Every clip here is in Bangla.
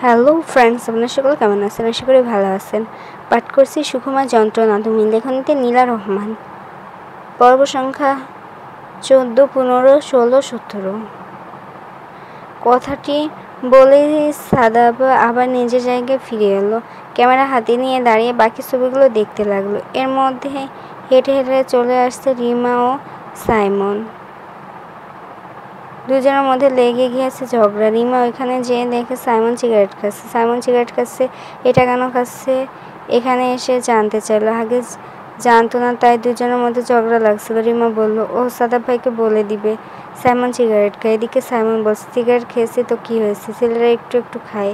হ্যালো ফ্রেন্ডস, আপনারা সকলে কেমন আছেন? আশা করি ভালো আছেন। পাঠ করছি সুকুমার যন্ত্রণা তুমি, লেখনীতে নীলা রহমান। পর্ব সংখ্যা 14, 15, 16, 17। কথাটি বলে সাদাব আবার নিজের জায়গায় ফিরে এলো। ক্যামেরা হাতে নিয়ে দাঁড়িয়ে বাকি ছবিগুলো দেখতে লাগলো। এর মধ্যে হেঁটে হেঁটে চলে আসছে রিমা ও সাইমন। দুজনের মধ্যে লেগে গিয়েছে ঝগড়া। রিমা ওইখানে যেয়ে দেখে সাইমন সিগারেট খাচ্ছে। এটা কেন খাচ্ছে এখানে এসে জানতে চাইলো। আগে জানতো না, তাই দুজনের মধ্যে ঝগড়া লাগছিল। রিমা বলল, ও সাদাব ভাইকে বলে দিবে সাইমন সিগারেট খায়। এদিকে সাইমন বলছে, সিগারেট খেয়েছি তো কি হয়েছে, ছেলেরা একটু একটু খায়,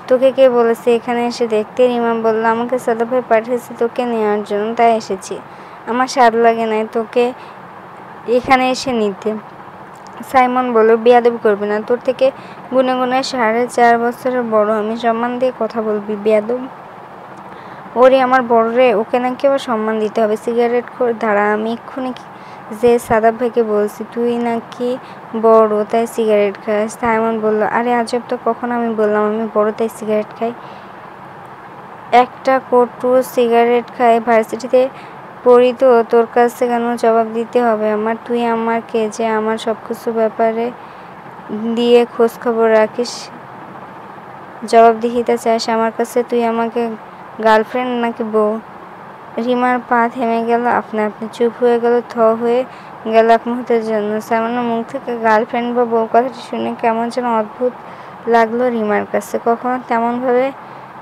তোকে কে বলেছে এখানে এসে দেখতে? রিমা বলল, আমাকে সাদাব ভাই পাঠিয়েছে তোকে নেওয়ার জন্য, তাই এসেছি। আমার স্বাদ লাগে নাই তোকে এখানে এসে নিতে। সাইমন বলল, বেয়াদবি করবি না, তোর থেকে গুনে গুনে 4.5 বছরের বড় আমি, সম্মান দিয়ে কথা বলবি বেয়াদব। ওরে আমার বড় রে, ওকে নাকি আবার সম্মান দিতে হবে? সিগারেট দাঁড়া, আমি এক্ষুনি যে সাদাব ভাইকে বলছি তুই নাকি বড় তাই সিগারেট খাস। সাইমন বলল, আরে আজব তো, কখন আমি বললাম আমি বড় তাই সিগারেট খাই? একটা কটু সিগারেট খাই, ভার্সিটিতে পড়ি তো, তোর কাছে কেন জবাব দিতে হবে আমার? তুই আমাকে যে আমার সব কিছু ব্যাপারে দিয়ে খোঁজ খবর রাখিস, জবাবদিহিতা চাস আমার কাছে, তুই আমাকে গার্লফ্রেন্ড নাকি বউ? রিমার পা থেমে গেল, আপনা আপনি চুপ হয়ে গেল, হয়ে গেল এক মুহূর্তের জন্য। সামান্য মুখ থেকে গার্লফ্রেন্ড বা বউ কথাটি শুনে কেমন যেন অদ্ভুত লাগলো রিমার কাছে। কখনো তেমনভাবে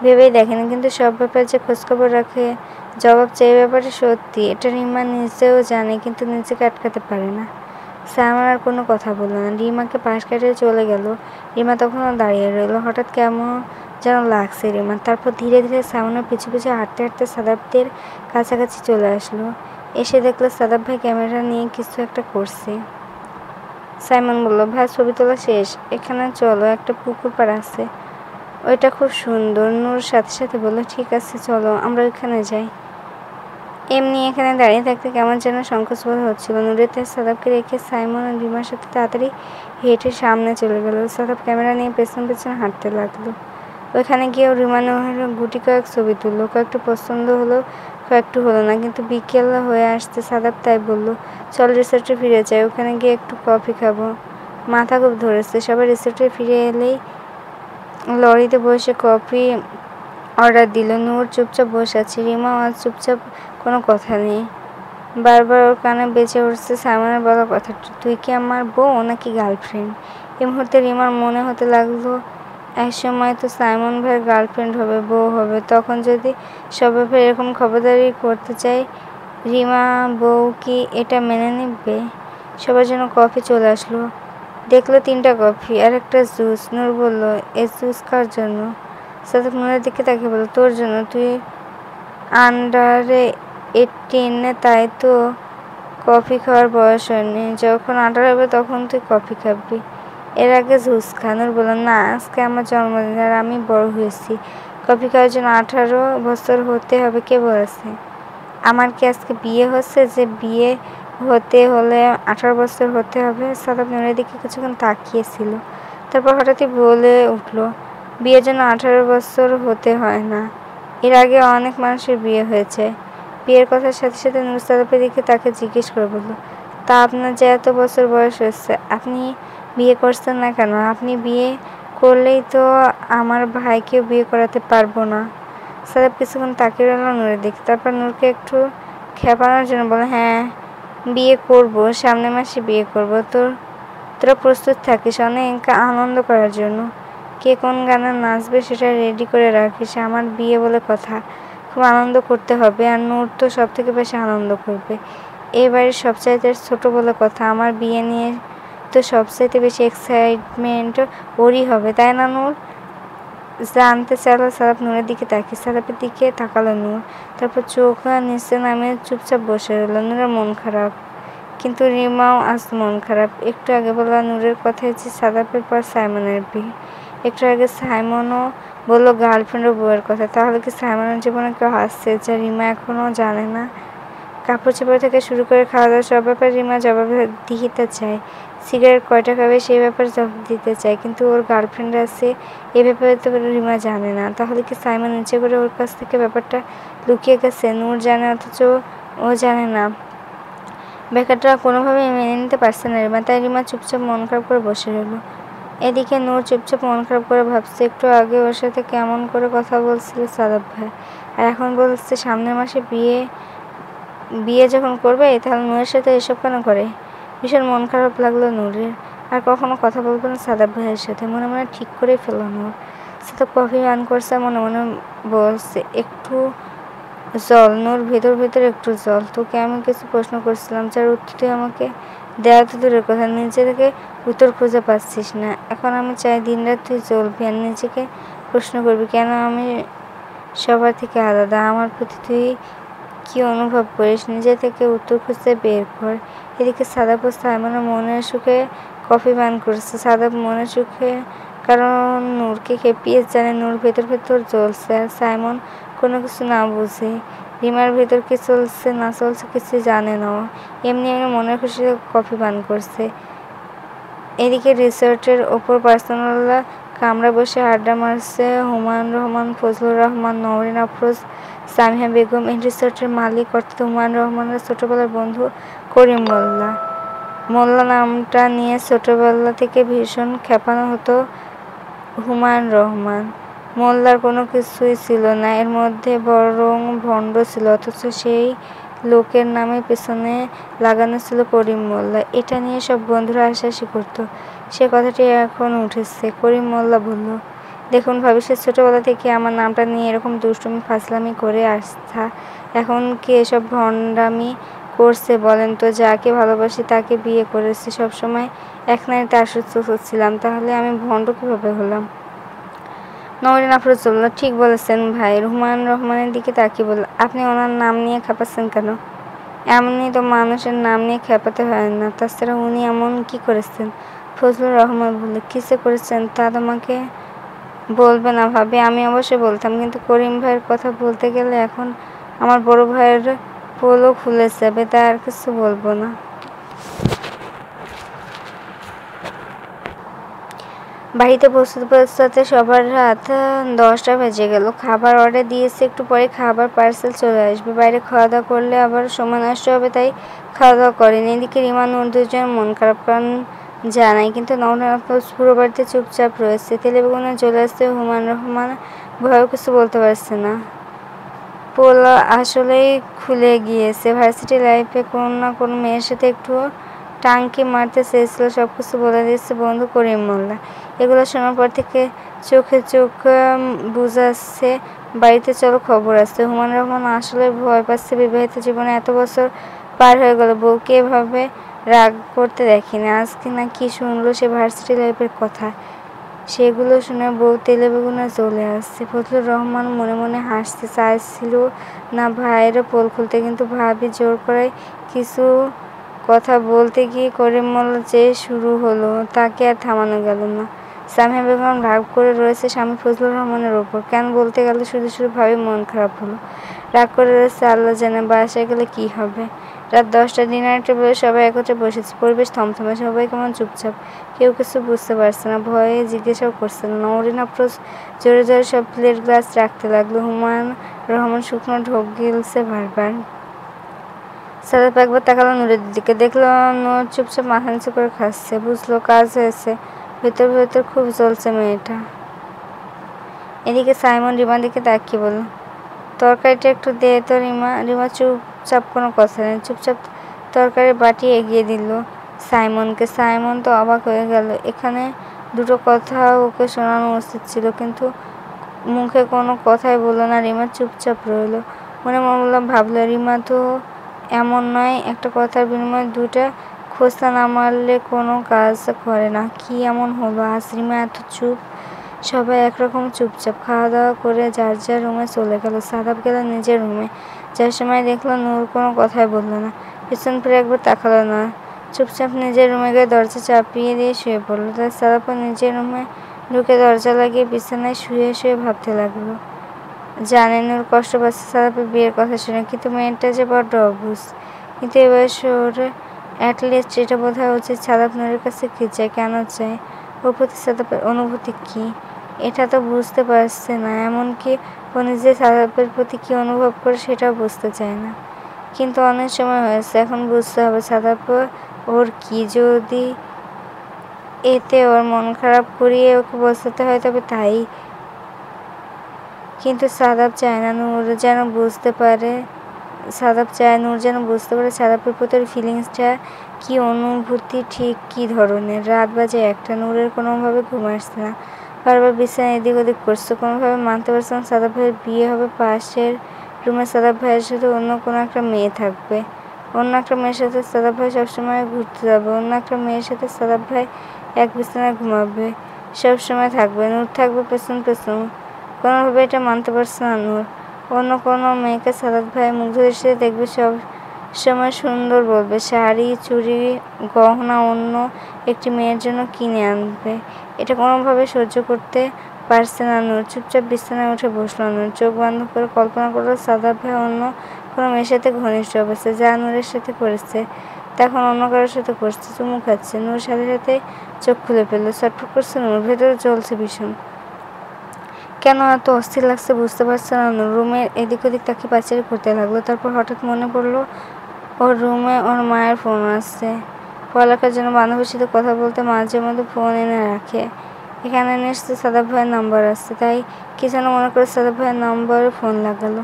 ভেবেই দেখেনি, কিন্তু সব ব্যাপারে যে খোঁজখবর রাখে, জবাব চাই, ব্যাপারটা সত্যি। এটা রিমা নিজেও জানে, কিন্তু নিজেকে আটকাতে পারে না। সাইমন আর কোনো কথা বলল না, রিমাকে পাশ কাটিয়ে চলে গেল। রিমা তখনও দাঁড়িয়ে রইল। হঠাৎ কেমন যেন লাগছে রিমার। তারপর ধীরে ধীরে সাইমনের পিছু পিছু হাঁটতে হাঁটতে সাদাবদের কাছাকাছি চলে আসলো। এসে দেখলো সাদাব ভাই ক্যামেরা নিয়ে কিছু একটা করছে। সাইমন বলল, ভাই ছবি তোলা শেষ, এখানে চলো, একটা পুকুর পাড় আছে, ওইটা খুব সুন্দর। নূর সাথে সাথে বলল, ঠিক আছে চলো, আমরা ওইখানে যাই। এমনি এখানে দাঁড়িয়ে থাকতে কেমন যেন সংকোচ বোধ হচ্ছিল। নূরের তার সাদাবকে রেখে সাইমন ও রিমার সাথে তাড়াতাড়ি হেঁটে সামনে চলে গেল। সাদাব ক্যামেরা নিয়ে পেছন পেছন হাঁটতে লাগলো। ওইখানে গিয়েও রিমা নোহের গুটি কয়েক ছবি তুললো। কয়েকটু পছন্দ হলো, কয়েকটু হলো না। কিন্তু বিকেল হয়ে আসতে সাদাব তাই বলল, চল রিসোর্টে ফিরে যাই, ওখানে গিয়ে একটু কফি খাবো। মাথা খুব ধরেছে। সবাই রিসোর্টে ফিরে এলেই লরিতে বসে কফি অর্ডার দিল। নূর চুপচাপ বসে আছে, রিমাও আজ চুপচাপ, কোনো কথা নেই। বারবার ওর কানে বেজে উঠছে সাইমনের বলা কথাটা, তুই কি আমার বউ নাকি গার্লফ্রেন্ড? এই মুহূর্তে রিমার মনে হতে লাগলো, একসময় তো সাইমন ভাইয়ের গার্লফ্রেন্ড হবে, বউ হবে, তখন যদি সব ব্যাপারে এরকম খবরদারি করতে চাই, রিমা বউ কি এটা মেনে নিবে? সবার জন্য কফি চলে আসলো। দেখলো 3টা কফি আর একটা জুস। নূর বলল, এই জুস কার জন্য? সাদাব নূরের দিকে তাকে বলল, তোর জন্য, তুই আন্ডারে 18, তাই তো কফি খাওয়ার বয়স হয়নি, যখন 18 হবে তখন তুই কফি খাবি, এর আগে জুস খা। নূর বলল, না, আজকে আমার জন্মদিন আর আমি বড় হয়েছি, কফি খাওয়ার জন্য 18 বছর হতে হবে কে বলেছে? আমার কি আজকে বিয়ে হচ্ছে যে বিয়ে হতে হলে 18 বছর হতে হবে? সাদাব নূরের দিকে কিছুক্ষণ তাকিয়েছিল, তারপর হঠাৎই বলে উঠল, বিয়ের জন্য 18 বছর হতে হয় না, এর আগে অনেক মানুষের বিয়ে হয়েছে। বিয়ের কথার সাথে সাথে নূর সাদাবের দিকে তাকে জিজ্ঞেস করে বলল, তা আপনার যে এত বছর বয়স হয়েছে, আপনি বিয়ে করছেন না কেন? আপনি বিয়ে করলেই তো আমার ভাইকেও বিয়ে করাতে পারবো না। সাদাব কিছুক্ষণ তাকিয়ে রইল নূরের দিকে, তারপর নূরকে একটু খেপানোর জন্য বলল, হ্যাঁ বিয়ে করব, সামনের মাসে বিয়ে করব। তোরা প্রস্তুত থাকিস অনেক আনন্দ করার জন্য, কে কোন গানে নাচবে সেটা রেডি করে রাখিস, আমার বিয়ে বলে কথা, খুব আনন্দ করতে হবে। আর নূর তো সব থেকে বেশি আনন্দ করবে, এই বাড়ির সবচাইতে ছোট বলে কথা, আমার বিয়ে নিয়ে তো সবচাইতে বেশি এক্সাইটমেন্ট ওরই হবে, তাই না নূর? জানতে চাইলো সাদাব নূরের দিকে তাকিয়ে। সাদাবের দিকে তাকালো নূর, তারপর চোখ নিচে নামে চুপচাপ বসে রইল। নূরের মন খারাপ, কিন্তু রিমাও আজ মন খারাপ। একটু আগে বলা নূরের কথায় যে সাদাবের পর সাইমনের বিয়ে, একটু আগে সাইমনও বললো গার্লফ্রেন্ড ও বউয়ের কথা, তাহলে কি সাইমনের জীবনে কেউ আসছে যা রিমা এখনও জানে না? কাপড় চোপড় থেকে শুরু করে খাওয়া দাওয়া সব ব্যাপারে রিমা জবাবদিহিতা চায়, সিগারেট কয়টা খাবে সেই ব্যাপারে জবাব দিতে চায়, কিন্তু ওর গার্লফ্রেন্ড আছে এ ব্যাপারে তো রিমা জানে না। তাহলে কি সাইমন ইচ্ছে করে ওর কাছ থেকে ব্যাপারটা লুকিয়ে গেছে? নূর জানে অথচ ও জানে না। ব্যাপারটা কোনোভাবেই মেনে নিতে পারছে না রিমা, তাই রিমা চুপচাপ মন খারাপ করে বসে রইল। এদিকে নূর চুপচাপ মন খারাপ করে ভাবছে, একটু আগে ওর সাথে কেমন করে কথা বলছিল সাদাব ভাই, আর এখন বলছে সামনের মাসে বিয়ে যখন করবে তাহলে নূরের সাথে এসব কেন করে। ভীষণ মন খারাপ লাগলো নূরের। আর কখনো কথা বলবে না সাদাব ভাইয়ের সাথে, মনে মনে ঠিক করে ফেলল নূর। সাদাব কফি পান করছে, মনে মনে বলছে একটু জল নূর, ভেতর একটু জল। তোকে আমি কিছু প্রশ্ন করছিলাম যার উত্তর তুই আমাকে দেওয়া তো দূরের কথা, নিজে থেকে উত্তর খুঁজে পাচ্ছিস না। এখন আমি চাই দিনরাত তুই চলবি আর নিজেকে প্রশ্ন করবি, কেন আমি সবার থেকে আলাদা, আমার প্রতি তুই কি অনুভব করিস, নিজে থেকে উত্তর খুঁজতে বের কর। এদিকে সাদাব ও সাইমনের মনের সুখে কফি পান করছে। সাদাব মনের সুখে কারণ নূরকে খেপিয়ে জানে নূর ভেতর জ্বলছে, আর সাইমন কোনো কিছু না বুঝে রিমার ভেতর কি চলছে না চলছে কিছু জানে না। এমনি মনের খুশিতে কফি পান করছে। এদিকে রিসোর্টের ওপর পার্সোনাল কামরা বসে আড্ডা মারছে হুমায়ুন রহমান, ফজলুর রহমান, নওরিন আফরোজ, সামিহা বেগম। এই রিসোর্টের মালিক অর্থাৎ হুমায়ুন রহমানের ছোটবেলার বন্ধু করিম মোল্লা। মোল্লা নামটা নিয়ে ছোটবেলা থেকে ভীষণ খেপানো হতো হুমায়ুন রহমান। মোল্লার কোনো কিছুই ছিল না, এর মধ্যে বরং ভণ্ড ছিল, অথচ সেই লোকের নামে পেছনে লাগানো ছিল করিম মোল্লা। এটা নিয়ে সব বন্ধুরা হাসাহাসি করত। সে কথাটি এখন উঠেছে। করিম মোল্লা বলল, দেখুন ভাবি, সে ছোটবেলা থেকে আমার নামটা নিয়ে এরকম দুষ্টুমি ফাজলামি করে আসতা, এখন কি এসব ভণ্ডামি করছে বলেন তো? যাকে ভালোবাসি তাকে বিয়ে করেছি, সবসময় এক নারীতে আসক্ত হচ্ছিলাম, তাহলে আমি ভণ্ড কীভাবে হলাম? নওরিন আফরোজ বলল, ঠিক বলেছেন ভাই। হুমায়ুন রহমানের দিকে তাকিয়ে বলল, আপনি ওনার নাম নিয়ে খেপাচ্ছেন কেন? এমনি তো মানুষের নাম নিয়ে খেপাতে হয় না, তাছাড়া উনি এমন কি করেছেন? ফজলুর রহমান বলল, কিসে করেছেন তা তোমাকে বলবে না ভাবি? আমি অবশ্যই বলতাম, কিন্তু করিম ভাইয়ের কথা বলতে গেলে এখন আমার বড় ভাইয়ের পোলও খুলে যাবে, তাই আর কিছু বলবো না। বাড়িতে পৌঁছাতে সবার রাত 10টা বেজে গেল। খাবার অর্ডার দিয়েছে, একটু পরে খাবার পার্সেল চলে আসবে। বাইরে খাওয়া দাওয়া করলে আবার সময় নষ্ট হবে, তাই খাওয়া দাওয়া করেনি। এদিকে রিমা নূর দুজন মন খারাপ কারণ জানাই, কিন্তু নওরিন আফরোজ পুরো বাড়িতে চুপচাপ রয়েছে। তেলেবেগুনে চলে আসছে হুমায়ুন রহমান, ভয়েও কিছু বলতে পারছে না। পোল আসলেই খুলে গিয়েছে। ভার্সিটি লাইফে কোনো না কোনো মেয়ের সাথে একটু টাঙ্কি মারতে চেয়েছিল, সবকিছু বলে দিয়েছে বন্ধু করিম মোল্লা। এগুলো শোনার পর থেকে চোখে চোখ বুঝাচ্ছে বাড়িতে চলো খবর আছে। হুমায়ুন রহমান আসলে ভয় পাচ্ছে, বিবাহিত জীবনে এত বছর পার হয়ে গেল, বউকে এভাবে রাগ করতে দেখিনি। আজকে না কি শুনলো সে ভার্সিটি লাইফের কথা, সেগুলো শুনে বউ তেলে বেগুনে চলে আসছে। ফজলুর রহমান মনে মনে হাসতে চাইছিল না ভাইয়ের পোল খুলতে, কিন্তু ভাবি জোর করে কিছু কথা বলতে গিয়ে করিম মোল্লা যে শুরু হলো তাকে আর থামানো গেল না। সামিহা বেগম রাগ করে রয়েছে স্বামী ফজলুর রহমানের ওপর। কেন বলতে গেলে শুধু ভাবে মন খারাপ হলো। রাগ করে রয়েছে আল্লাহ জানে বাসায় গেলে কি হবে। রাত 10টা, ডিনার টেবিলে সবাই একত্রে বসেছে। পরিবেশ থমথমে, সবাই কেমন চুপচাপ, কেউ কিছু বুঝতে পারছে না, ভয়ে জিজ্ঞাসাও করছে না। নওরিন আফরোজ জোরে জোরে সব প্লেট গ্লাস রাখতে লাগলো। হুমায়ুন রহমান শুকনো ঢোক গিলছে বারবার। সাদাব একবার তাকালো নূরের দিকে, দেখলো নূর চুপচাপ মাথা নিচু করে খাচ্ছে। বুঝলো কাজ হয়েছে, ভেতর খুব জ্বলছে মেয়েটা। এদিকে সাইমন রিমার দিকে তাকিয়ে বলল, তরকারিটা একটু দে তো রিমা। রিমা চুপচাপ, কোনো কথা নেই, চুপচাপ তরকারি বাটি এগিয়ে দিল সাইমনকে। সাইমন তো অবাক হয়ে গেল। এখানে দুটো কথা ওকে শোনানো উচিত ছিল, কিন্তু মুখে কোনো কথাই বলল না। রিমা চুপচাপ রইল। মনে মনে ভাবলো, রিমা তো এমন নয়, একটা কথার বিনিময়ে দুটা খোঁচা না মারলে কোনো কাজ করে না। কি এমন হলো আজ রিমা এত চুপ? সবাই একরকম চুপচাপ। খাওয়া দাওয়া করে যার যার রুমে চলে গেল। সাদাব গেল নিজের রুমে, যার সময় দেখলো নূর কোনো কথাই বলল না, পিছন ফিরে একবার তাকালো না, চুপচাপ নিজের রুমে গিয়ে দরজা চাপিয়ে দিয়ে শুয়ে পড়লো। তাই সাদাবও নিজের রুমে ঢুকে দরজা লাগিয়ে বিছানায় শুয়ে ভাবতে লাগলো। জানে নূর কষ্ট পাচ্ছে সাদাবের বিয়ের কথা শুনে, কিন্তু মেয়েটা যে বড্ড অবুঝ। কিন্তু এ বয়সে ওর অ্যাটলিস্ট এটা বোঝা উচিত সাদাব নূরের কাছে কী চায়, কেন চায়, ওর প্রতি সাদাবের অনুভূতি কী। এটা তো বুঝতে পারছে না, এমনকি ও নিজে সাদাবের প্রতি কী অনুভব করে সেটাও বুঝতে চায় না। কিন্তু অনেক সময় হয়েছে, এখন বুঝতে হবে সাদাব ওর কী। যদি এতে ওর মন খারাপ করিয়ে ওকে বোঝাতে হয় তবে তাই। কিন্তু সাদাব চায় না নূর যেন বুঝতে পারে সাদাবের প্রতি ফিলিংসটা কী, অনুভূতি ঠিক কী ধরনের। রাত বাজে 1টা, নূরের কোনোভাবে ঘুম আসছে না। বারবার বিছানা এদিক ওদিক করছে, কোনোভাবে মানতে পারছে না সাদাব ভাইয়ের বিয়ে হবে, পাশের রুমে সাদাব ভাইয়ের সাথে অন্য কোনো একটা মেয়ে থাকবে, অন্য একটা মেয়ের সাথে সাদাব ভাই সবসময় ঘুরতে যাবে, অন্য একটা মেয়ের সাথে সাদাব ভাই এক বিছানায় ঘুমাবে, সবসময় থাকবে, নূর থাকবে পেছন পেছন। কোনোভাবে এটা মানতে পারছে না নূর। অন্য কোনো মেয়েকে সাদাব ভাই মুগ্ধ দৃষ্টিতে দেখবে, সব সময় সুন্দর বলবে, শাড়ি চুড়ি গহনা অন্য একটি মেয়ের জন্য কিনে আনবে। এটা কোনোভাবে সহ্য করতে পারছে না নূর। চুপচাপ বিছানায় উঠে বসল নূর। চোখ বন্ধ করে কল্পনা করল সাদাব ভাই অন্য কোনো মেয়ের সাথে ঘনিষ্ঠ অবস্থা, যা নূরের সাথে করেছে তখন অন্য কারোর সাথে করছে, চুমু খাচ্ছে। নূর সাথে সাথে চোখ খুলে ফেলল, ছটফট করছে নূর, ভেতরে জ্বলছে ভীষণ। কেন এত অস্থির লাগছে বুঝতে পারছে না নূর। রুমের এদিক ওদিক তাকে পাচারি করতে লাগলো। তারপর হঠাৎ মনে পড়ল ওর রুমে ওর মায়ের ফোন আছে। পড়ালেখার জন্য বান্ধবীর সাথে কথা বলতে মাঝে মধ্যে ফোন এনে রাখে। এখানে নিশ্চয়ই সাদাব ভাইয়ের নাম্বার আছে। তাই কি যেন মনে করে সাদাব ভাইয়ের নম্বরে ফোন লাগালো।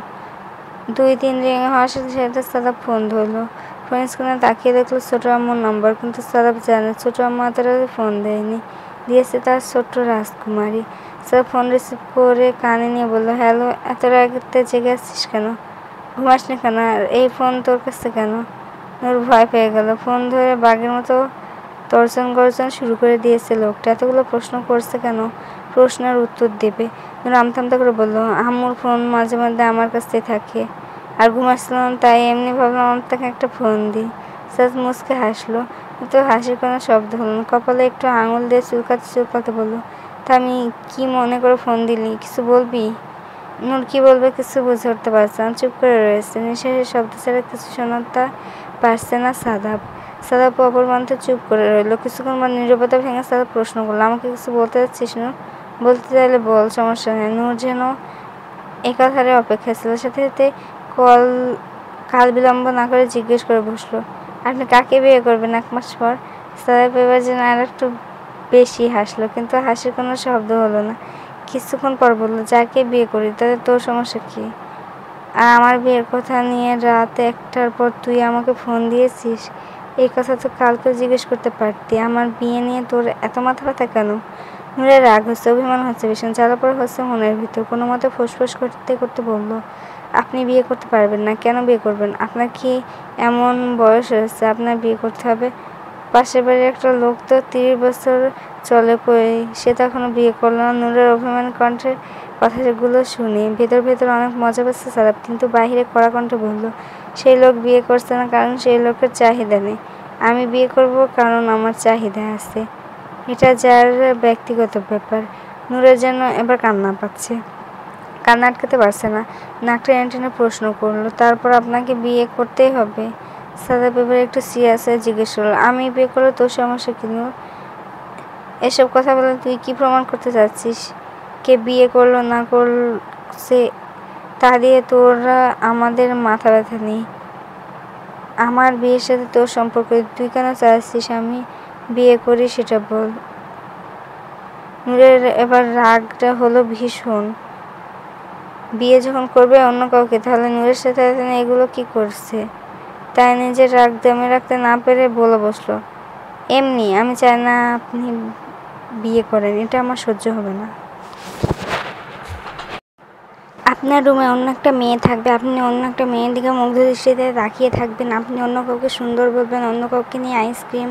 2-3 রিং হওয়ার সাথে সাথে সাদাব ফোন ধরলো। ফোন স্ক্রিনে তাকিয়ে দেখলো ছোট আম্মুর নাম্বার, কিন্তু সাদাব জানে ছোট আম্মু তারা ফোন দেয়নি, দিয়েছে তার ছোট্ট রাজকুমারী। সাদাব ফোন রিসিভ করে কানে নিয়ে বলল, হ্যালো, এত রাতে জেগে আছিস কেন, ঘুমাসনি কেন, আর এই ফোন তোর কাছে কেন? নূর ভয় পেয়ে গেল। ফোন ধরে বাঘের মতো তর্জন গর্জন শুরু করে দিয়েছে লোকটা। এতগুলো প্রশ্ন করছে কেন, প্রশ্নের উত্তর দেবে। নূর আমতা করে বলল, আম্মুর ফোন মাঝে মধ্যে আমার কাছেই থাকে, আর ঘুমাচ্ছিলাম তাই এমনি ভাবলাম আপনাকে একটা ফোন দিই। সাজ মুচকে হাসলো, কিন্তু হাসির কোনো শব্দ হলো না। কপালে একটু আঙুল দিয়ে চুলকাতে বলল, তা আমি কি মনে করে ফোন দিলি, কিছু বলবি? নূর কি বলবে কিছু বুঝে উঠতে পারছে না, চুপ করে রয়েছে। নিঃশ্বাসের শব্দ ছাড়া কিছু শোনাতে পারছে না সাদাব অপরমান্তে চুপ করে রইল। কিছুক্ষণ পর নীরবতা ভেঙে সাদাব প্রশ্ন করলো, আমাকে কিছু বলতে যাচ্ছিস নূর? বলতে চাইলে বল, সমস্যা নেই। নূর যেন এ কথারে অপেক্ষা ছিল, সাথে সাথে কাল বিলম্ব না করে জিজ্ঞেস করে বসলো, আপনি কাকে বিয়ে করবেন 1 মাস পর? সাদাব এবার যেন আর একটু বেশি হাসলো, কিন্তু হাসির কোনো শব্দ হলো না। কিছুক্ষণ পর বলল, যাকে বিয়ে করি তাতে তোর সমস্যা কি? আর আমার বিয়ের কথা নিয়ে রাত 1টার পর তুই আমাকে ফোন দিয়েছিস, এই কথা তো কালকেও জিজ্ঞেস করতে পারতি। আমার বিয়ে নিয়ে তোর এত মাথা ব্যথা কেন? নূরের রাগ হচ্ছে, অভিমান হচ্ছে, ভীষণ জ্বালাপোড়া হচ্ছে মনের ভিতর। কোনো মতে ফোঁস করতে করতে বলল, আপনি বিয়ে করতে পারবেন না। কেন বিয়ে করবেন? আপনার কি এমন বয়স হয়েছে আপনার বিয়ে করতে হবে? পাশের বাড়ির একটা লোক তো 30 বছর চলে কই, সে তো এখনো বিয়ে করল না। নূরের অভিমান কণ্ঠের কথাগুলো শুনে ভেতর অনেক মজা পাচ্ছে সাদাব, কিন্তু বাহিরে কড়া কণ্ঠে বলল, সেই লোক বিয়ে করছে না কারণ সেই লোকের চাহিদা নেই, আমি বিয়ে করব কারণ আমার চাহিদা আছে। এটা যার ব্যক্তিগত ব্যাপার। নূরের যেন এবার কান্না পাচ্ছে, কান্না আটকাতে পারছে না, নাকটা টেনে প্রশ্ন করলো, তারপর আপনাকে বিয়ে করতেই হবে? সাদাব এবার একটু সিরিয়াস হয়ে জিজ্ঞেস করলো, আমি বিয়ে করলে তোর সমস্যা কি নূর? এসব কথা বলে তুই কি প্রমাণ করতে চাচ্ছিস? কে বিয়ে করলো না করছে তা দিয়ে তোরা আমাদের মাথা ব্যথা নেই। আমার বিয়ের সাথে তোর সম্পর্ক, তুই কেন চাচ্ছিস আমি বিয়ে করি সেটা বল। নূরের এবার রাগটা হলো ভীষণ। বিয়ে যখন করবে অন্য কাউকে, তাহলে নূরের সাথে এগুলো কি করছে? তাই নিজের রাগ দমে রাখতে না পেরে বলে বসলো, এমনি আমি চাই না আপনি বিয়ে করেন, এটা আমার সহ্য হবে না। আপনার রুমে অন্য একটা মেয়ে থাকবে, আপনি অন্য একটা মেয়ের দিকে মুগ্ধ দৃষ্টিতে তাকিয়ে থাকবেন, আপনি অন্য কাউকে সুন্দর বলবেন, অন্য কাউকে নিয়ে আইসক্রিম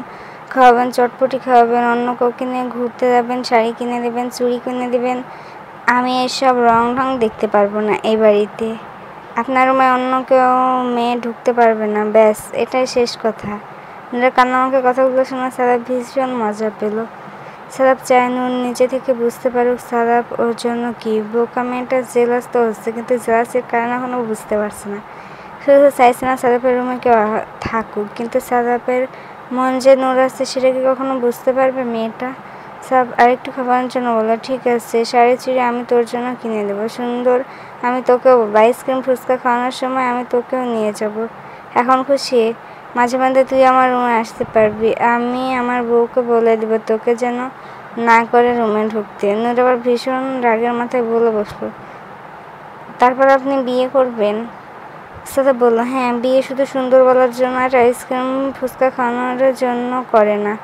খাওয়াবেন, চটপটি খাওয়াবেন, অন্য কাউকে নিয়ে ঘুরতে যাবেন, শাড়ি কিনে দেবেন, চুড়ি কিনে দেবেন। আমি এসব রং দেখতে পারবো না এই বাড়িতে। আপনার রুমে অন্য কেউ মেয়ে ঢুকতে পারবে না, ব্যাস এটাই শেষ কথা। নূরের কান্নামাকে কথাগুলো শুনে সাদাব ভীষণ মজা পেল। সাদাব চায় নূর নিজে থেকে বুঝতে পারুক সাদাব ওর জন্য কি। বোকা মেয়েটা জেলাস তো হচ্ছে, কিন্তু জেলাসের কারণ এখনও বুঝতে পারছে না। শুধু চাইছে না সাদাবের রুমে কেউ থাকুক, কিন্তু সাদাবের মন যে নূর আছে সেটা কি কখনো বুঝতে পারবে মেয়েটা? সাব আরেকটু খাবারের জন্য বলল, ঠিক আছে, শাড়ি চুড়ি আমি তোর জন্য কিনে দেবো, সুন্দর আমি তোকেও আইসক্রিম ফুচকা খাওয়ানোর সময় আমি তোকেও নিয়ে যাব। এখন খুশি? মাঝে মাঝে তুই আমার রুমে আসতে পারবি, আমি আমার বউকে বলে দিব তোকে যেন না করে রুমে ঢুকতে। নূর আবার ভীষণ রাগের মাথায় বলে বসলো, তারপর আপনি বিয়ে করবেন? সাদা বলল, হ্যাঁ, বিয়ে শুধু সুন্দর বলার জন্য আর আইসক্রিম ফুচকা খাওয়ানোর জন্য করে না,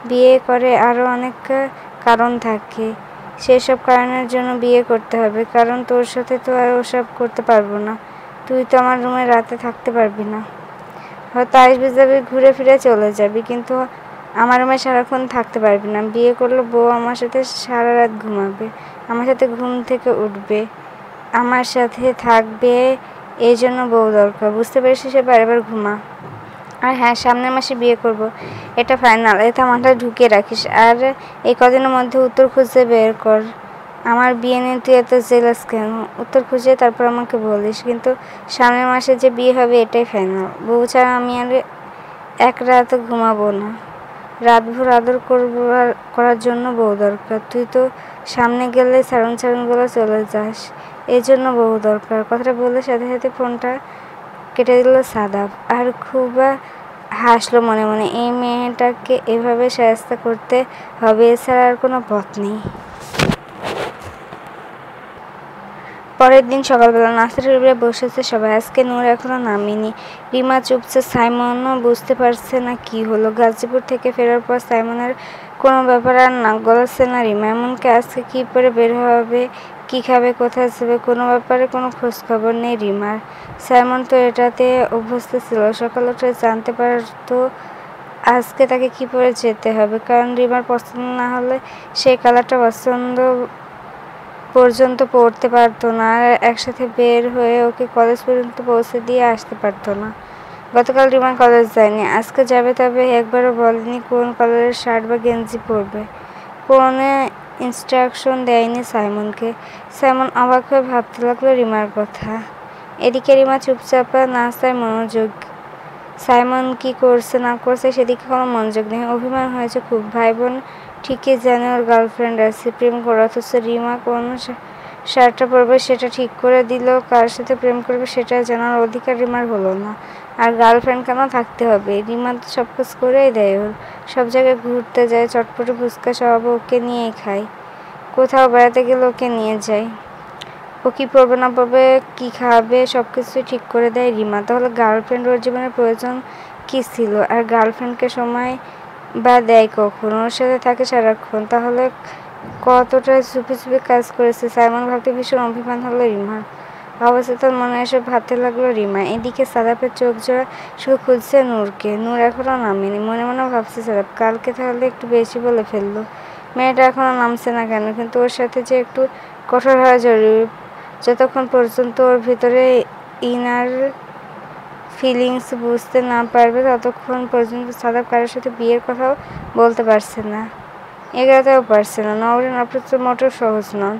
বিয়ে করে আরও অনেক কারণ থাকে। সেসব কারণের জন্য বিয়ে করতে হবে, কারণ তোর সাথে তো আর ওসব করতে পারবো না। তুই তো আমার রুমে রাতে থাকতে পারবি না, হয়তো আসবি যাবি ঘুরে ফিরে চলে যাবি, কিন্তু আমার রুমে সারাক্ষণ থাকতে পারবি না। বিয়ে করলে বউ আমার সাথে সারা রাত ঘুমাবে, আমার সাথে ঘুম থেকে উঠবে, আমার সাথে থাকবে, এই জন্য বউ দরকার, বুঝতে পেরেছিস? এবার এবার ঘুমা। আর হ্যাঁ, সামনের মাসে বিয়ে করব, এটা ফাইনাল, এটা মাথায় ঢুকিয়ে রাখিস। আর এই কদিনের মধ্যে উত্তর খুঁজে বের কর। আমার বিয়ে নিয়ে তুই এত জেলাস কেন? উত্তর খুঁজে তারপর আমাকে বলিস, কিন্তু সামনের মাসে যে বিয়ে হবে এটাই ফাইনাল। বউ ছাড়া আমি আর এক রাত ঘুমাবো না, রাতভর আদর করার জন্য বউ দরকার। তুই তো সামনে গেলে সারুন সারুনগুলো চলে যাস, এই জন্য বউ দরকার। কথাটা বলে সাথে সাথে ফোনটা কেটে দিল সাদাব। আর খুব হাসলো মনে মনে, এই মেয়েটাকে এভাবে সাহায্য করতে হবে, এছাড়া আর কোনো পথ নেই। পরের দিন সকালবেলা নাস্তা টেবিলে বসেছে সবাই। আজকে নূর এখনো নামেনি। রিমা চুপছে, সাইমনও বুঝতে পারছে না কি হলো। গাজীপুর থেকে ফেরার পর সাইমনের কোনো ব্যাপার আর নাক গলাচ্ছে না রিমা। এমনকি আজকে কী পরে বের হবে, কী খাবে, কোথায় যাবে, কোনো ব্যাপারে কোনো খোঁজ খবর নেই রিমার। সাইমন তো এটাতে অভ্যস্ত ছিল, সকাল উঠে জানতে পারতো আজকে তাকে কী পরে যেতে হবে, কারণ রিমার পছন্দ না হলে সেই কালারটা পছন্দ পর্যন্ত পড়তে পারতো না, আর একসাথে বের হয়ে ওকে কলেজ পর্যন্ত পৌঁছে দিয়ে আসতে পারতো না। গতকাল রিমা কলেজ যায়নি, আজকে যাবে, তবে একবারও বলেনি কোন কালারের শার্ট বা গেঞ্জি পরবে, কোনো ইনস্ট্রাকশন দেয়নি সাইমনকে। সাইমন অবাক হয়ে ভাবতে লাগলো রিমার কথা। এদিকে রিমা চুপচাপ নাস্তায় মনোযোগ, সাইমন কি করছে না করছে সেদিকে কোনো মনোযোগ নেই। অভিমান হয়েছে খুব, ভাই বোন ঠিকই জানে ওর গার্লফ্রেন্ড আছে, প্রেম করে, অথচ রিমা কোন শার্টটা পরবে সেটা ঠিক করে দিল, কার সাথে প্রেম করবে সেটা জানার অধিকার রিমার হলো না। আর গার্লফ্রেন্ড কেন থাকতে হবে? রিমা তো সব কাজ করেই দেয় ওর, সব জায়গায় ঘুরতে যায়, চটপটে ফুচকা সব ওকে নিয়েই খায়, কোথাও বেড়াতে গেলে ওকে নিয়ে যায়, ও কী পরবে না পরবে, কী খাবে, সব কিছুই ঠিক করে দেয় রিমা। তাহলে গার্লফ্রেন্ড ওর জীবনের প্রয়োজন কী ছিল? আর গার্লফ্রেন্ডকে সময় বা দেয় কখন? ওর সাথে থাকে সারাক্ষণ, তাহলে কতটা চুপি চুপি কাজ করেছে। সাইমন ভাবতে ভীষণ অভিমান হলো রিমার। অবচেতন মনে এসব ভাবতে লাগলো রিমা। এদিকে সাদাপের চোখ জোড়া শুধু খুঁজছে নূরকে। নূর এখনও নামেনি, মনে মনে ভাবছে সাদাপ কালকে তাহলে একটু বেশি বলে ফেললো, মেয়েটা এখনও নামছে না কেন? কিন্তু ওর সাথে যে একটু কঠোর হওয়া জরুরি, যতক্ষণ পর্যন্ত ওর ভিতরে ইনার ফিলিংস বুঝতে না পারবে ততক্ষণ পর্যন্ত সাদাব কারোর সাথে বিয়ের কথাও বলতে পারছে না, এগোতেও পারছে না। নওরিন অপ্রত মোটেও সহজ নন।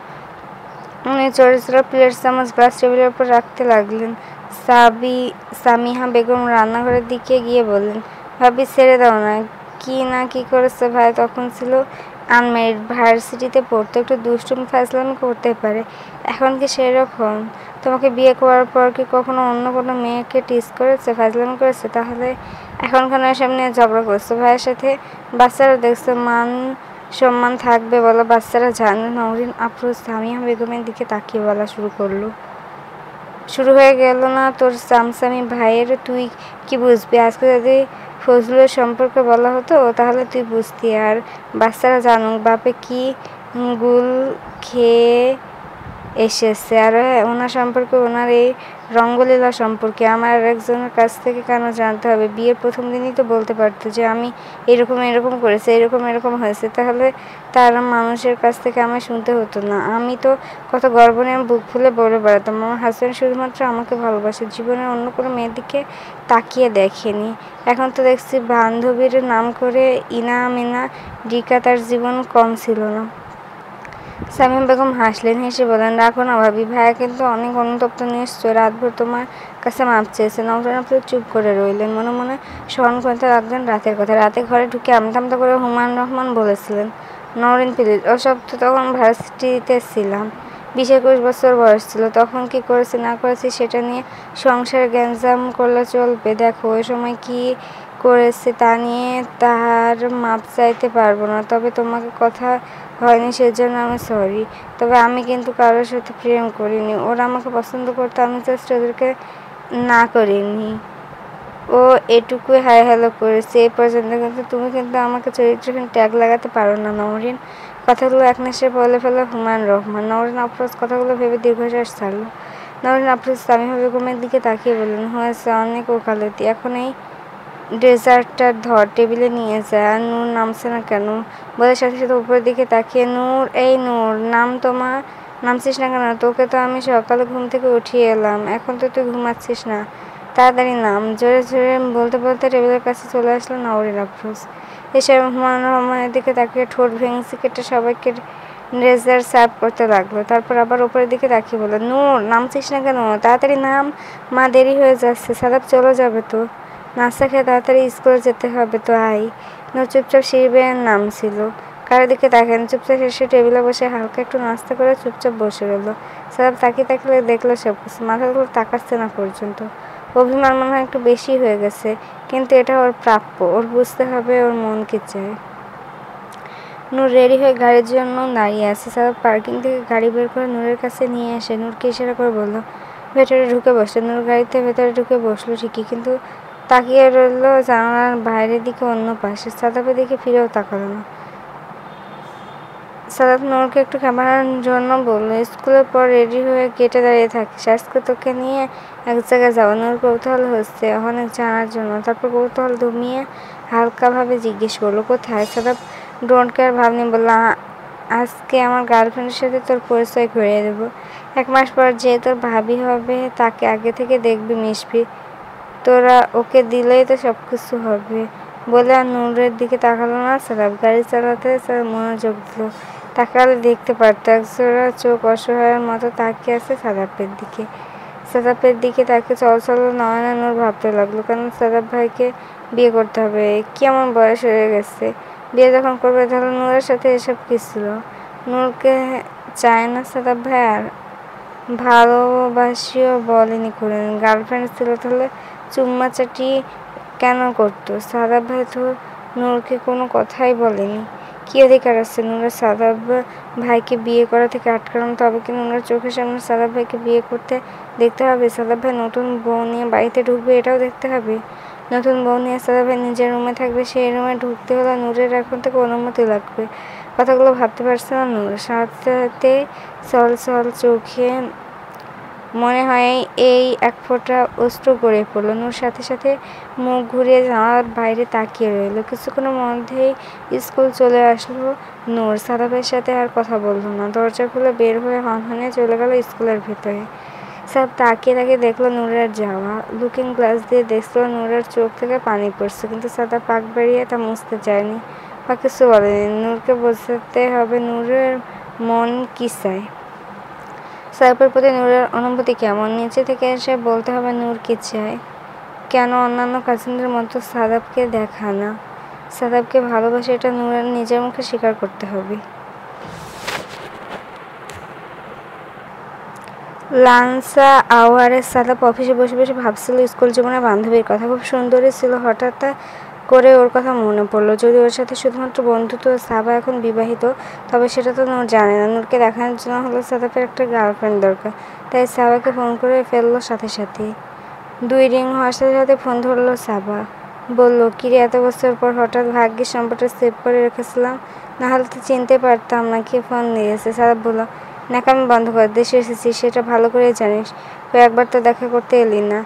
উনি চরিত্র প্লেট চামচ গ্লাস টেবিলের উপর রাখতে লাগলেন। সামিহা বেগম রান্নাঘরের দিকে গিয়ে বললেন, ভাবি ছেড়ে দাও না। কি করেছে ভাই? তখন ছিল আনমেরিড, ভার্সিটিতে পড়তো, একটু দুষ্টুমি ফাজলামি করতে পারে, এখন কি সেরকম? তোমাকে বিয়ে করার পর কি কখনো অন্য কোনো মেয়েকে টিজ করেছে, ফাজলামি করেছে? তাহলে এখন কেন এসব নিয়ে ঝগড়া করছো ভাইয়ের সাথে? বাচ্চারা দেখছো, মান সম্মান থাকবে বলো, বাচ্চারা জানে। নওরিন আফরোজ সামিহা বেগমের দিকে তাকিয়ে বলা শুরু হয়ে গেল না তোর সামসামি ভাইয়ের? তুই কি বুঝবি? আজকে যদি ফজলুরের সম্পর্কে বলা হতো তাহলে তুই বুঝতি। আর বাচ্চারা জানুক বাপে কি গুল খেয়ে এসেছে, আর ওনার সম্পর্কে, ওনার এই রঙ্গলীলা সম্পর্কে আমার একজনের কাছ থেকে কেন জানতে হবে? বিয়ের প্রথম দিনই তো বলতে পারতো যে আমি এরকম করেছি, এরকম হয়েছে, তাহলে তার মানুষের কাছ থেকে আমায় শুনতে হতো না। আমি তো কত গর্ব নিয়ে বুক ফুলে বলে বেড়াতাম আমার হাজব্যান্ড শুধুমাত্র আমাকে ভালোবাসে, জীবনের অন্য কোনো মেয়ের দিকে তাকিয়ে দেখেনি। এখন তো দেখছি বান্ধবীর নাম করে ইনা মিনা ডিকা, তার জীবন কম ছিল না। সামিম বেগম হাসলেন, হেসে বলেন, রাখো না ভাবি, ভাইয়া কিন্তু অনেক অনুতপ্ত নিশ্চয়, রাতভর তোমার কাছে মাপ চেয়েছে। নওরিন আফরোজ চুপ করে রইলেন, মনে মনে স্মরণ করতে লাগলেন রাতের কথা। রাতে ঘরে ঢুকে আমতা আমতা করে হুমায়ুন রহমান বলেছিলেন, নওরিন প্লিজ। ওসব তো তখন ভার্সিটিতে ছিলাম, 20-21 বছর বয়স ছিল। তখন কি করেছি না করেছি সেটা নিয়ে সংসারে গ্যাঞ্জাম করলে চলবে? দেখো ওই সময় কি করেছে তা নিয়ে তার মাপ চাইতে পারবো না, তবে তোমাকে কথা হয়নি সেজন্য আমি সরি। তবে আমি কিন্তু কারোর সাথে প্রেম করিনি, ওরা আমাকে পছন্দ করতো, আমি জাস্ট ওদেরকে না করিনি। ও এটুকুই হাই হ্যালো করেছে এই পর্যন্ত, কিন্তু তুমি কিন্তু আমাকে চরিত্রহীন ট্যাগ লাগাতে পারো না নওরিন। কথাগুলো একনেশে বলে ফেলে হুমায়ুন রহমান। নওরিন আফরোজ কথাগুলো ভেবে দীর্ঘশ্বাস ছাড়ল। নওরিন আফরোজ সামিমা বেগমের দিকে তাকিয়ে বললেন, হয়েছে অনেক ওকালতি, এখন এই ডেজার্টটা ধর, টেবিলে নিয়ে যায়। আর নূর নামছে না কেন? বলে সাথে সাথে উপরের দিকে তাকিয়ে, নূর, এই নূর, নামছিস না কেন? তোকে তো আমি সকালে ঘুম থেকে উঠিয়ে এলাম, এখন তো তুই ঘুমাচ্ছিস না, তাড়াতাড়ি নাম। জোরে জোরে বলতে বলতে টেবিলের কাছে চলে আসলো নওরিন আফরোজ। এসে হুমায়ুন রহমানের দিকে তাকিয়ে ঠোঁট ভেঙচি কেটে সবাইকে ডেজার্ট সার্ভ করতে লাগলো। তারপর আবার উপরের দিকে তাকিয়ে বলল, নূর, নামছিস না কেন? তাড়াতাড়ি নাম, মা দেরি হয়ে যাচ্ছে, সাদাব চলে যাবে তো। নাস্তা খেয়ে তাড়াতাড়ি স্কুলে যেতে হবে তো, আই। নূর চুপচাপ সিঁড়ি বেয়ে নামছিল, কারোর দিকে তাকান, চুপচাপ এসে টেবিলে বসে হালকা একটু নাস্তা করে চুপচাপ বসে রইল। সাদাব তাকিয়ে তাকিয়ে দেখলো সব কিছু, মাথাগুলো তাকাচ্ছে না পর্যন্ত। অভিমান মনে হয় একটু বেশি হয়ে গেছে, কিন্তু এটা ওর প্রাপ্য, ওর বুঝতে হবে ওর মন কি চায়। নূর রেডি হয়ে গাড়ির জন্য দাঁড়িয়ে আছে। সাদাব পার্কিং থেকে গাড়ি বের করে নূরের কাছে নিয়ে এসে নূরকে ইশারা করে বলল, ভেতরে ঢুকে বসলো। নূর গাড়িতে ভেতরে ঢুকে বসলো ঠিকই, কিন্তু তাকিয়ে রইল জানালার বাইরের দিকে, অন্য পাশে। সাদাবের দিকে ফিরেও তাকালো না। সাদাব নূরকে একটু খাবার জন্য বলল, স্কুলের পর রেডি হয়ে গেটে দাঁড়িয়ে থাকিস, আজকে তোকে নিয়ে এক জায়গায় যাবো। নূর কৌতূহল হচ্ছে অনেক জানার জন্য, তারপর কৌতূহল দমিয়ে হালকাভাবে জিজ্ঞেস করলো, কোথায়? সাদাব ডোন্ট কেয়ার ভাব নিয়ে বলল, আজকে আমার গার্লফ্রেন্ডের সাথে তোর পরিচয় করিয়ে দেবো। 1 মাস পর যে তোর ভাবি হবে তাকে আগে থেকে দেখবি, মিশবি, তোরা ওকে দিলেই তো সব কিছু হবে। বলে আর নূরের দিকে তাকালো না সাদাব। গাড়ি চালাতে মনোযোগ দিল। তাকালে দেখতে পারতো একজোড়া চোখ অসহায়ের মতো তাকিয়ে আছে সাদাবের দিকে। সাদাবের দিকে তাকে চলচল নয়নে নূর ভাবতে লাগলো, কারণ সাদাব ভাইকে বিয়ে করতে হবে, কেমন বয়স হয়ে গেছে, বিয়ে যখন করবে তাহলে নূরের সাথে এসব কি ছিল? নূরকে চায় না সাদাব ভাই, আর ভালোবাসিও বলেনি কোনোদিন। গার্লফ্রেন্ড ছিল তাহলে চুম্মাচাটি কেন করতো? সাদাব ভাই তো নূরকে কোনো কথাই বলেনি। কী অধিকার আছে নূরের সাদাব ভাইকে বিয়ে করা থেকে আটকানো? তবে কি নূরের চোখের সামনে সাদাব ভাইকে বিয়ে করতে দেখতে হবে? সাদাব ভাই নতুন বউ নিয়ে বাড়িতে ঢুকবে, এটাও দেখতে হবে? নতুন বউ নিয়ে সাদাব ভাই নিজের রুমে থাকবে, সেই রুমে ঢুকতে হলে নূরের এখন থেকে অনুমতি লাগবে। কথাগুলো ভাবতে পারছে না নূর। সাথে চল চোখে মনে হয় এই এক ফোঁটা অশ্রু গড়িয়ে পড়ল। নূর সাথে সাথে মুখ ঘুরিয়ে জানালার বাইরে তাকিয়ে রইল। কিছুক্ষণের মধ্যেই স্কুল চলে আসলো নূর। সাদাবের সাথে আর কথা বলল না, দরজা খুলে বের হয়ে হনহনে চলে গেল স্কুলের ভেতরে। সব তাকিয়ে তাকিয়ে দেখলো নূরের যাওয়া। লুকিং গ্লাস দিয়ে দেখলো নূরের চোখ থেকে পানি পড়ছে, কিন্তু সাদা পাক বেরিয়ে তা মুছতে চায়নি বা কিছু বলেনি। নূরকে বোঝাতে হবে নূরের মন কি চায়, সাদাবের প্রতি নূরের অনুভূতি কেমন। নিচে থেকে এসে বলতে হবে নূর কি চায়, কেন অন্যান্য কাজিনদের মতো সাদাবকে দেখা না, সাদাবকে ভালোবাসে, এটা নূরের নিজের মুখে স্বীকার করতে হবে। লাঞ্চ আওয়ারে সাদাব অফিসে বসে বসে ভাবছিল স্কুল জীবনের বান্ধবীর কথা। খুব সুন্দরী ছিল, হঠাৎ করে ওর কথা মনে পড়লো। যদি ওর সাথে শুধুমাত্র বন্ধুত্ব, সাবা এখন বিবাহিত, তবে সেটা তো নূর জানে না। নূরকে দেখানোর জন্য হলো সাদাবের একটা গার্লফ্রেন্ড দরকার, তাই সাবাকে ফোন করে ফেললো সাথে সাথেই। 2 রিং হওয়ার সাথে সাথে ফোন ধরলো সাবা। বলল, কিরে এত বছর পর হঠাৎ? ভাগ্যিস নম্বরটা সেভ করে রেখেছিলাম, নাহলে তো চিনতে পারতাম না কে ফোন দিয়েছে। সাদাব বলল, ন্যাকামি বন্ধ কর, দেশে এসেছিস সেটা ভালো করেই জানিস, কয়েকবার তো দেখা করতে এলি না।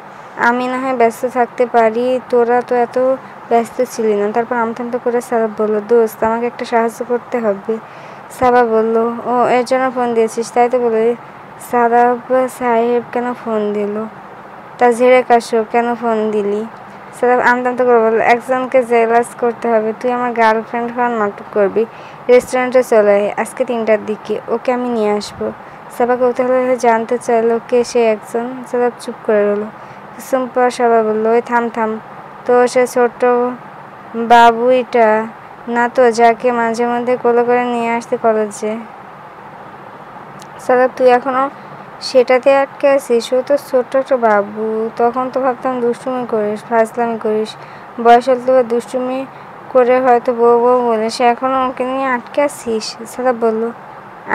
আমি না হয় ব্যস্ত থাকতে পারি, তোরা তো এত ব্যস্ত ছিলি না। তারপর আমতা করে সাদাব বলল, দোস্ত আমাকে একটা সাহায্য করতে হবে। সাবা বলল, ও এর জন্য ফোন দিয়েছিস তাই তো? বলে সাদাব সাহেব কেন ফোন দিল? তা ঝেড়ে কাশো, কেন ফোন দিলি? সাদাব আমতামতা করে বলল, একজনকে জেলাস করতে হবে, তুই আমার গার্লফ্রেন্ড হওয়ার নাটক করবি। রেস্টুরেন্টে চলে আয় আজকে 3টার দিকে, ওকে আমি নিয়ে আসবো। সাবা কৌতূহল হয়ে জানতে চাইল কে সে একজন। সাদাব চুপ করে রইল। কিছুক্ষণ পর সাবা বলল, ওই থাম থাম, তো সে ছোট্ট বাবুইটা না তো, যাকে মাঝে মধ্যে কোলে করে নিয়ে আসতে কলেজে? সাদাব, তুই এখনো সেটাতে আটকে আছিস? ও তো ছোট্ট একটা বাবু। তখন তো ভাবতাম দুষ্টুমি করিস, ফাজলামি করিস, বয়স হলে তো দুষ্টুমি করে হয়তো বউ বউ বলিস, এখনো ওকে নিয়ে আটকে আছিস? সাদাব বলল,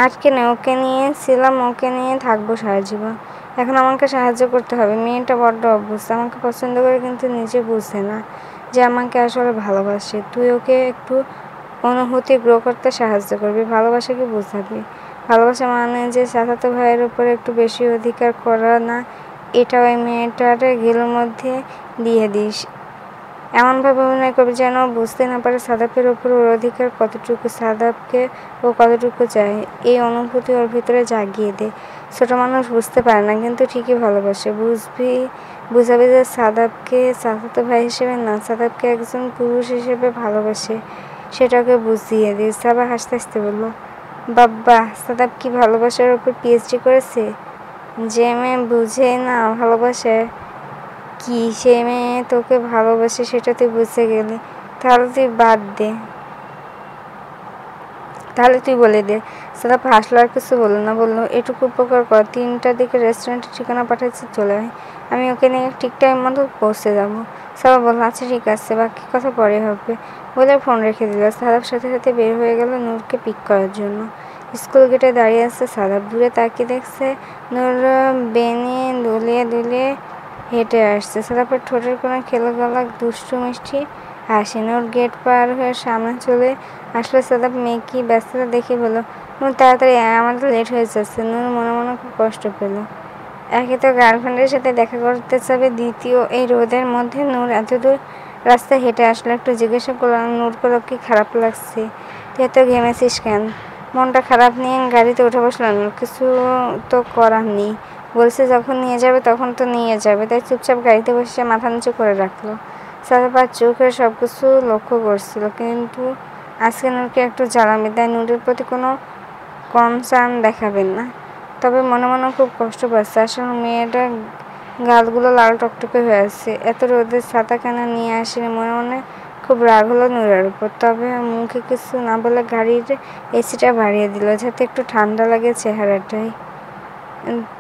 আটকে নেই, ওকে নিয়ে ছিলাম, ওকে নিয়ে থাকবো সারা জীবন। এখন আমাকে সাহায্য করতে হবে। মেয়েটা বড্ড অভ্যস্ত, আমাকে পছন্দ করে কিন্তু নিজে বুঝে না যে আমাকে আসলে ভালোবাসে। তুই ওকে একটু অনুভূতি গ্রো করতে সাহায্য করবি, ভালোবাসাকে বোঝাবি। ভালোবাসা মানে যে চাচাতো ভাইয়ের উপরে একটু বেশি অধিকার করা না, এটা ওই মেয়েটার গিলের মধ্যে দিয়ে দিস। এমনভাবে অভিনয় করবি যেন বুঝতে না পারে সাদাবের ওপর ওর অধিকার কতটুকু, সাদাবকে ও কতটুকু চায়। এই অনুভূতি ওর ভিতরে জাগিয়ে দে। ছোট মানুষ বুঝতে পারে না, কিন্তু ঠিকই ভালোবাসে। বুঝাবি যে সাদাবকে চাচাতো ভাই হিসেবে না, সাদাবকে একজন পুরুষ হিসেবে ভালোবাসে, সেটাকে বুঝিয়ে দে। সাবা হাসতে হাসতে বলল, বাব্বা, সাদাব কি ভালোবাসার ওপর পিএইচডি করেছে? যে মেয়ে বুঝে না ভালোবাসে কি, সে মেয়ে তোকে ভালোবাসে সেটা তুই বুঝে গেলি। তাহলে তুই বলে দে। সাদাব হাসলো, আর কিছু বলল না। বললো, এটুকু উপকার কর, 3টার দিকে রেস্টুরেন্টের ঠিকানা পাঠাচ্ছি, চলে আয়, আমি ওকে নিয়ে ঠিক টাইম মতো পৌঁছে যাবো। সাবা বলল, আচ্ছা ঠিক আছে, বাকি কথা পরে হবে, বলে ফোন রেখে দিল। সাদাব সাথে সাথে বের হয়ে গেল নূরকে পিক করার জন্য। স্কুল গেটে দাঁড়িয়ে আছে সাদাব, দূরে তাকিয়ে দেখছে নূর বেনি দুলিয়ে দুলিয়ে হেঁটে আসছে। সাদাবের ঠোঁটের কোণে খেলে গেল দুষ্টু মিষ্টি হাসি। নূর গেট পার হয়ে সামনে চলে আসলে সাদাব মেয়েকে ব্যস্ততা দেখে বলল, নূর তাড়াতাড়ি আয়, আমাদের লেট হয়ে যাচ্ছে। নূর মনে মনে খুব কষ্ট পেল। একে তো গার্লফ্রেন্ডের সাথে দেখা করতে যাবে, দ্বিতীয় এই রোদের মধ্যে নূর এত দূর রাস্তায় হেঁটে আসলো। একটু জিজ্ঞাসা করলাম, নূর করো কি খারাপ লাগছে? তুই এত ঘেমেছিস কেন? মনটা খারাপ নিয়ে গাড়িতে উঠে বসলো নূর। কিছু তো করার নেই, বলছে যখন নিয়ে যাবে তখন তো নিয়ে যাবে, তাই চুপচাপ গাড়িতে বসে মাথা নিচু করে রাখলো। সাদাপাত চোখে সব কিছু লক্ষ্য করছিল, কিন্তু আজকে নূরকে একটু জ্বালাবে, তাই নূরের প্রতি কোনো কনসার্ন দেখাবেন না। তবে মনে মনে খুব কষ্ট পাচ্ছে। আসলে মেয়েটার গালগুলো লাল টকটকে হয়ে আছে, এত রোদের ছাতা কেন নিয়ে আসেনি। মনে মনে খুব রাগ হলো নূরের উপর। তবে মুখে কিছু না বলে গাড়ির এসিটা বাড়িয়ে দিল, যাতে একটু ঠান্ডা লাগে চেহারাটায়।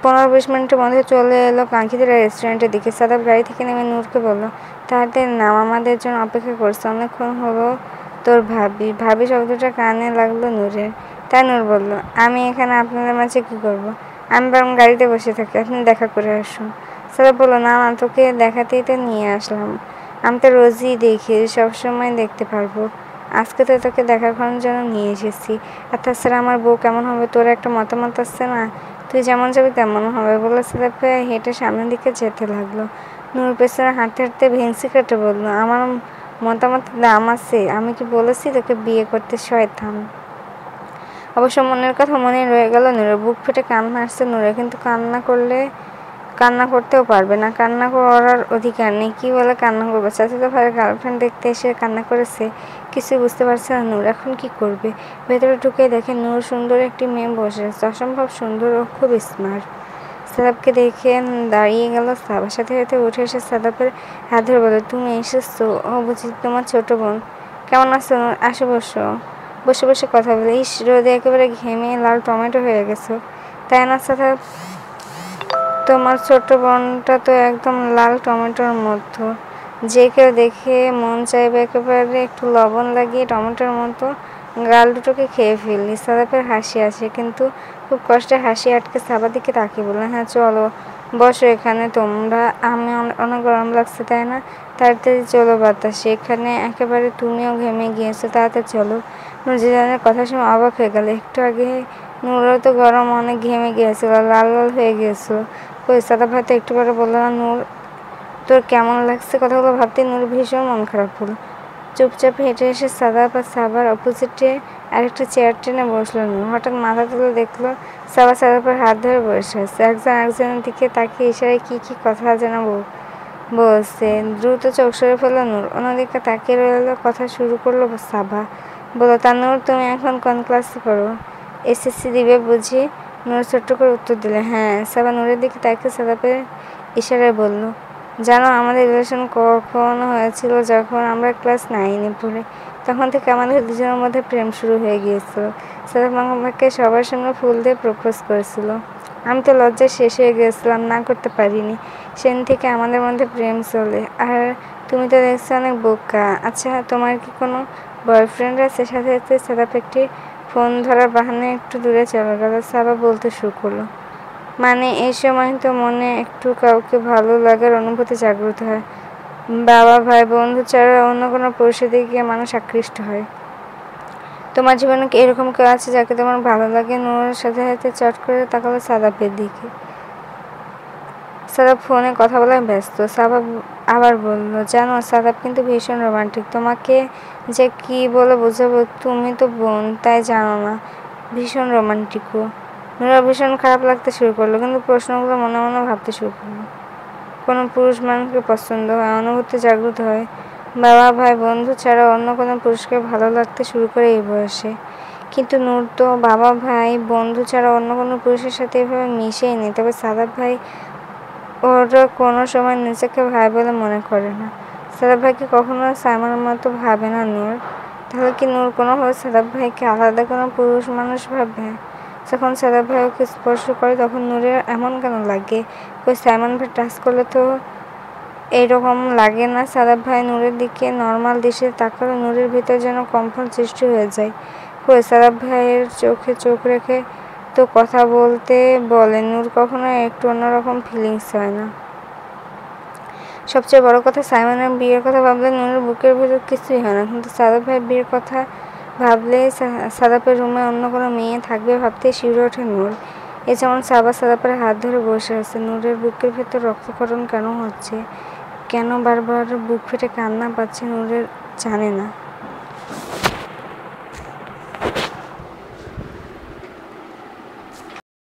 15-20 মিনিটের মধ্যে চলে এলো কাঙ্ক্ষিত রেস্টুরেন্টের দিকে। সাদাব গাড়ি থেকে নেমে নূরকে বলল, তাড়াতাড়ি নাম, আমাদের জন্য অপেক্ষা করছে, অনেকক্ষণ হলো। তোর ভাবি? ভাবি শব্দটা কানে লাগলো নূরের। তাই নূর বলল, আমি এখানে আপনাদের মাঝে কী করবো? আমি বরং গাড়িতে বসে থাকি, আপনি দেখা করে আসুন। সাদাব বলল, না না, তোকে দেখাতেই তো নিয়ে আসলাম, আমি তো রোজই দেখি, সবসময় দেখতে পারবো, আজকে তো তোকে দেখার জন্য নিয়ে এসেছি। আর তাছাড়া আমার বউ কেমন হবে তোর একটা মতামত আছে না? তুই যেমন যাবি তেমন হবে, বলে সাদাব হেঁটে সামনের দিকে যেতে লাগলো। নূর পেছনে হাঁটতে হাঁটতে ভেংসি কেটে বলল, আমার মতামত দাম আছে? আমি কি বলেছি তোকে বিয়ে করতে? শয়তান! অবশ্য মনের কথা মনে রয়ে গেল নূরের। বুক ফেটে কান্না আসছে নূরের, কিন্তু কান্না করতেও পারবে না, কান্না করার অধিকার নেই। কি বলে কান্না করবে? চাচাতো ভাইয়ের গার্লফ্রেন্ড দেখতে এসে কান্না করেছে, কিছুই বুঝতে পারছে না নূর। এখন কি করবে? ভেতরে ঢুকে দেখে নূর সুন্দর একটি মেয়ে বসে আছে, অসম্ভব সুন্দর ও খুব স্মার্ট। সাদাবকে দেখে দাঁড়িয়ে গেল। সাবার সাথে সাথে উঠে এসে সাদাবের হাত ধরে বলে, তুমি এসেছো? ও বুঝি তোমার ছোট বোন? কেমন আছো নূর? আসো বসো। বসে বসে কথা বলে। ইস, রোদে একেবারে ঘেমে লাল টমেটো হয়ে গেছো, তাই না সাদাব? তোমার ছোট বোনটা তো একদম লাল টমেটোর মতো, যে কেউ দেখে মন চাইবে একেবারে একটু লবণ লাগিয়ে টমেটোর মতো গাল দুটোকে খেয়ে ফেললি। সাদাবের হাসি আসে, কিন্তু খুব কষ্টে হাসি আটকে সাবার দিকে তাকিয়ে বললেন, হ্যাঁ চলো বসো এখানে তোমরা, আমি অনেক গরম লাগছে তাই না? তাড়াতাড়ি চলো বাতাসে, এখানে একেবারে তুমিও ঘেমে গিয়েছো, তাড়াতাড়ি চলো। নুরজাহানের কথা শুনে অবাক হয়ে গেল। একটু আগে নূরও তো গরম অনেক ঘেমে গিয়েছিল, লাল লাল হয়ে গিয়েছিল। কই, সাদাব হয়তো একটু পরে বললো না, নূর তোর কেমন লাগছে? কথাগুলো ভাবতে নূর ভীষণ মন খারাপ হলো। চুপচাপ হেঁটে এসে সাদাব আর সাবার অপোজিটে আরেকটা চেয়ার টেনে বসলো নূর। হঠাৎ মাথা তুলে দেখলো সাদাবের হাত ধরে বসে আছে, একজন একজনের দিকে তাকিয়ে ইশারায় কি কি কথা যেন বলছে। দ্রুত চোখ সরে ফেলল নূর। অন্যদিকে তাকিয়ে রইল। কথা শুরু করলো সাবা। বলো তানূর, তুমি এখন কোন ক্লাসে পড়ো? এসএসসি দিবে বুঝি? নূর ছোট্ট করে উত্তর দিল, হ্যাঁ। সাবা নূরের দিকে তাকিয়ে সাদাপের ইশারায় বলল, জানো আমাদের রিলেশন কখন হয়েছিল? যখন আমরা ক্লাস 9-এ পড়ি। তখন থেকে আমাদের দুজনের মধ্যে প্রেম শুরু হয়ে গিয়েছিল। সাদাপ আমাকে সবার সামনে ফুল দিয়ে প্রপোজ করেছিল। আমি তো লজ্জায় শেষ হয়ে গিয়েছিলাম, না করতে পারিনি। সেদিন থেকে আমাদের মধ্যে প্রেম চলে। আর তুমি তো দেখছি অনেক বোকা। আচ্ছা, তোমার কি কোনো বয়ফ্রেন্ড আছে? সাথে সাথে সাদাপ একটি ফোন ধরার বাহানায় একটু দূরে চলে গেল। সাবা বলতে শুরু করলো, মানে এই সময় তো মনে একটু কাউকে ভালো লাগার অনুভূতি জাগ্রত হয়। বাবা, ভাই, বন্ধু ছাড়া অন্য কোনো পুরুষের দিকে মানুষ আকৃষ্ট হয়। তোমার জীবনে কি এরকম কেউ আছে যাকে তোমার ভালো লাগে? নূরের সাথে সাথে চট করে তাকালো সাদাপের দিকে। সাদাপ ফোনে কথা বলায় ব্যস্ত। সাবা আবার বলল, জানো সাদাপ কিন্তু ভীষণ রোমান্টিক। তোমাকে যে কি বলে বোঝাবো, তুমি তো বোন, তাই জানো না। ভীষণ রোমান্টিকও। নূরের ভীষণ খারাপ লাগতে শুরু করলো, কিন্তু প্রশ্নগুলো মনে মনে ভাবতে শুরু করলো। কোনো পুরুষ মানুষকে পছন্দ হয়, অনুভূতি জাগ্রত হয়। বাবা, ভাই, বন্ধু ছাড়া অন্য কোনো পুরুষকে ভালো লাগতে শুরু করে এই বয়সে। কিন্তু নূর তো বাবা, ভাই, বন্ধু ছাড়া অন্য কোনো পুরুষের সাথে এভাবে মিশেই নেই। তবে সাদাপ ভাই ওরা কোনো সময় নিজেকে ভাই বলে মনে করে না। সাদাপ ভাইকে কখনো সাইমনের মতো ভাবে না নূর। তাহলে কি নূর কোনোভাবে সাদাপ ভাইকে আলাদা কোনো পুরুষ মানুষ ভাবে? যখন সাদাপ ভাই ওকে স্পর্শ করে তখন নূরের এমন কেন লাগে? কই সাইমন ভাই টাচ করলে তো এইরকম লাগে না। সাদাপ ভাই নূরের দিকে নর্মাল দৃষ্টিতে তাকালে নূরের ভিতর যেন কম্পন সৃষ্টি হয়ে যায়। কই সাদাপ ভাইয়ের চোখে চোখ রেখে তো কথা বলতে বলে। নূর কখনো একটু অন্যরকম ফিলিংস হয় না। সবচেয়ে বড় কথা, সাইমনের বিয়ের কথা ভাবলে নূরের বুকের ভিতর কিছুই হয় না। কিন্তু সাদাপ ভাইয়ের বিয়ের কথা ভাবলেই সাদাপের রুমে অন্য কোনো মেয়ে থাকবে ভাবতেই শিউরে ওঠে নূর। এ যেমন সাবা সাদাপের হাত ধরে বসে আছে। নূরের বুকের ভেতর রক্তক্ষরণ কেন হচ্ছে, কেন বারবার বুক ফেটে কান্না পাচ্ছে নূরের জানে না।